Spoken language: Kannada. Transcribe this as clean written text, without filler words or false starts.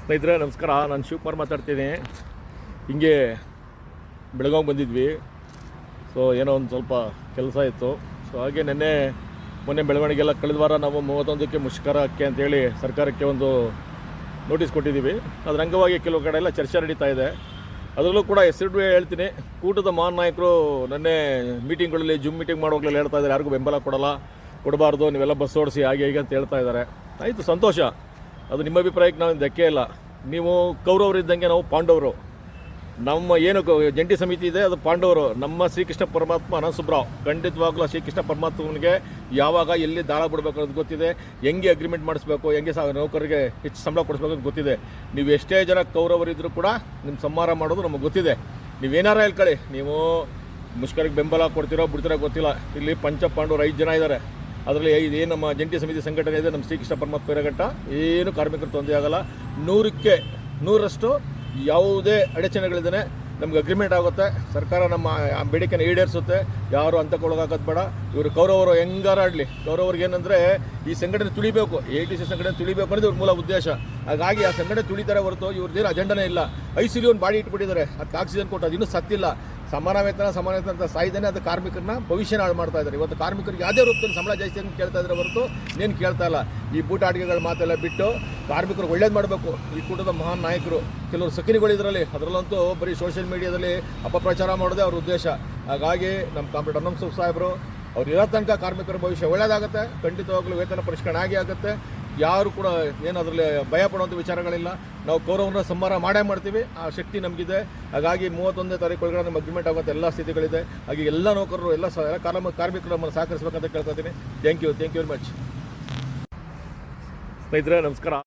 ಸ್ನೇಹಿತರೆ ನಮಸ್ಕಾರ. ನಾನು ಶಿವಕುಮಾರ್ ಮಾತಾಡ್ತೀನಿ. ಹಿಂಗೆ ಬೆಳಗಾವಿಗೆ ಬಂದಿದ್ವಿ. ಸೊ ಏನೋ ಒಂದು ಸ್ವಲ್ಪ ಕೆಲಸ ಇತ್ತು. ಸೊ ಹಾಗೆ ಮೊನ್ನೆ ಬೆಳವಣಿಗೆಲ್ಲ ಕಳೆದ ವಾರ ನಾವು 31ಕ್ಕೆ ಮುಷ್ಕರಕ್ಕೆ ಅಂತೇಳಿ ಸರ್ಕಾರಕ್ಕೆ ಒಂದು ನೋಟಿಸ್ ಕೊಟ್ಟಿದ್ದೀವಿ. ಅದರ ಅಂಗವಾಗಿ ಕೆಲವು ಕಡೆ ಎಲ್ಲ ಚರ್ಚೆ ನಡೀತಾ ಇದೆ. ಅದರಲ್ಲೂ ಕೂಡ ಹೆಸರು ಹೇಳ್ತೀನಿ, ಕೂಟದ ಮಹಾನ್ ನಾಯಕರು ನೆನ್ನೆ ಮೀಟಿಂಗ್ಗಳಲ್ಲಿ ಜೂಮ್ ಮೀಟಿಂಗ್ ಮಾಡೋಗ್ಲೆಲ್ಲ ಹೇಳ್ತಾ ಇದ್ದಾರೆ, ಯಾರಿಗೂ ಬೆಂಬಲ ಕೊಡಬಾರ್ದು, ನೀವೆಲ್ಲ ಬಸ್ ಓಡಿಸಿ ಹಾಗೆ ಹೀಗೆ ಅಂತ ಹೇಳ್ತಾ ಇದ್ದಾರೆ. ಆಯಿತು, ಸಂತೋಷ. ಅದು ನಿಮ್ಮ ಅಭಿಪ್ರಾಯಕ್ಕೆ ನಾವು ಧಕ್ಕೆ ಇಲ್ಲ. ನೀವು ಕೌರವರಿದ್ದಂಗೆ ನಾವು ಪಾಂಡವರು. ನಮ್ಮ ಏನು ಜಂಟಿ ಸಮಿತಿ ಇದೆ ಅದು ಪಾಂಡವರು. ನಮ್ಮ ಶ್ರೀಕೃಷ್ಣ ಪರಮಾತ್ಮ ಅನಂತಸುಬ್ರಾವ್ ಖಂಡಿತವಾಗ್ಲೂ ಶ್ರೀಕೃಷ್ಣ ಪರಮಾತ್ಮನಿಗೆ ಯಾವಾಗ ಎಲ್ಲಿ ದಾಳ ಬಿಡಬೇಕು ಅನ್ನೋದು ಗೊತ್ತಿದೆ. ಹೆಂಗೆ ಅಗ್ರಿಮೆಂಟ್ ಮಾಡಿಸ್ಬೇಕು, ಹೆಂಗೆ ನೌಕರಿಗೆ ಹೆಚ್ಚು ಸಂಬಳ ಕೊಡಿಸ್ಬೇಕು ಅಂತ ಗೊತ್ತಿದೆ. ನೀವು ಎಷ್ಟೇ ಜನ ಕೌರವರಿದ್ದರೂ ಕೂಡ ನಿಮ್ಮ ಸಂಹಾರ ಮಾಡೋದು ನಮಗೆ ಗೊತ್ತಿದೆ. ನೀವೇನಾರ ಹೇಳ್ಕೊಳ್ಳಿ, ನೀವು ಮುಷ್ಕರಕ್ಕೆ ಬೆಂಬಲ ಕೊಡ್ತಿರೋ ಬಿಡ್ತಿರೋ ಗೊತ್ತಿಲ್ಲ. ಇಲ್ಲಿ ಪಂಚಪಾಂಡವರು 5 ಜನ ಇದ್ದಾರೆ. ಅದರಲ್ಲಿ ಏನು ನಮ್ಮ ಜಂಟಿ ಸಮಿತಿ ಸಂಘಟನೆ ಇದೆ, ನಮ್ಮ ಶ್ರೀಕೃಷ್ಣ ಪರಮಾತ್ಮ ಇರಗಂಟ ಏನು ಕಾರ್ಮಿಕರು ತೊಂದರೆ ಆಗಲ್ಲ. 100ಕ್ಕೆ 100ರಷ್ಟು ಯಾವುದೇ ಅಡಚಣೆಗಳಿದ್ದಾನೆ ನಮ್ಗೆ ಅಗ್ರಿಮೆಂಟ್ ಆಗುತ್ತೆ. ಸರ್ಕಾರ ನಮ್ಮ ಬೇಡಿಕೆನ ಈಡೇರಿಸುತ್ತೆ. ಯಾರು ಅಂತಕ್ಕೊಳಗಾಕೋದು ಬೇಡ. ಇವರು ಕೌರವರು ಹೆಂಗಾರ ಆಡಲಿ. ಕೌರವ್ರಿಗೆ ಏನಂದರೆ ಈ ಸಂಘಟನೆ ತುಳಿಬೇಕು, ATC ಸಂಘಟನೆ ತುಳಿಬೇಕು ಅನ್ನೋದು ಇವ್ರ ಮೂಲ ಉದ್ದೇಶ. ಹಾಗಾಗಿ ಆ ಸಂಘಟನೆ ತುಳಿತಾರೆ ಹೊರತು ಇವ್ರದ್ದೇನು ಅಜೆಂಡನೇ ಇಲ್ಲ. ICU ಒಂದು ಬಾಡಿ ಇಟ್ಬಿಟ್ಟಿದ್ದಾರೆ, ಅದಕ್ಕೆ ಆಕ್ಸಿಜನ್ ಕೊಟ್ಟು ಅದು ಇನ್ನೂ ಸತ್ತಿಲ್ಲ. ಸಮಾನ ವೇತನ ಅಂತ ಸಾಯ್ದೇನೆ ಅದು ಕಾರ್ಮಿಕರನ್ನ ಭವಿಷ್ಯನ ಹಾಳು ಮಾಡ್ತಾ ಇದ್ದಾರೆ. ಇವತ್ತು ಕಾರ್ಮಿಕರಿಗೆ ಯಾವುದೇ ರೂಪದಲ್ಲಿ ಸಂಬಳ ಜಾಸ್ತಿ ಅಂತ ಕೇಳ್ತಾ ಇದ್ದಾರೆ ಹೊರತು ಇನ್ನೇನು ಕೇಳ್ತಾ ಇಲ್ಲ. ಈ ಬೂಟಾಟಿಕೆಗಳ ಮಾತೆಲ್ಲ ಬಿಟ್ಟು ಕಾರ್ಮಿಕರು ಒಳ್ಳೇದು ಮಾಡಬೇಕು. ಈ ಕೂಟದ ಮಹಾನ್ ನಾಯಕರು ಕೆಲವರು ಸಕಿನಿಗಳಿದ್ರಲ್ಲಿ, ಅದರಲ್ಲಂತೂ ಬರೀ ಸೋಷಿಯಲ್ ಮೀಡಿಯಾದಲ್ಲಿ ಅಪಪ್ರಚಾರ ಮಾಡೋದೇ ಅವ್ರ ಉದ್ದೇಶ. ಹಾಗಾಗಿ ನಮ್ಮ ಕಾಮ್ರೇಡ್ ಅನಂತಸುಬ್ರಾವ್ ಸಾಹೇಬರು ಅವ್ರು ಇರೋ ತನಕ ಕಾರ್ಮಿಕರ ಭವಿಷ್ಯ ಒಳ್ಳೆಯದಾಗುತ್ತೆ. ಖಂಡಿತವಾಗ್ಲೂ ವೇತನ ಪರಿಷ್ಕರಣೆ ಆಗೇ ಆಗುತ್ತೆ. ಯಾರು ಕೂಡ ಏನು ಅದರಲ್ಲಿ ಭಯ ಪಡುವಂಥ ವಿಚಾರಗಳಿಲ್ಲ. ನಾವು ಕೌರವರನ್ನ ಸಂಹಾರ ಮಾಡೇ ಮಾಡ್ತೀವಿ. ಆ ಶಕ್ತಿ ನಮಗಿದೆ. ಹಾಗಾಗಿ 31ನೇ ತಾರೀಕು ಒಳಗಡೆ ನಮ್ಮ ಅಗ್ರಿಮೆಂಟ್ ಆಗುವಂಥ ಎಲ್ಲ ಸ್ಥಿತಿಗಳಿದೆ. ಹಾಗೆ ಎಲ್ಲ ನೌಕರರು ಎಲ್ಲ ಕಾರ್ಮಿಕರು ನಮ್ಮನ್ನು ಸಹಕರಿಸಬೇಕಂತ ಕೇಳ್ತಾ ಇದ್ದೀನಿ. Thank you very much. ಸ್ನೇಹಿತರೆ ನಮಸ್ಕಾರ.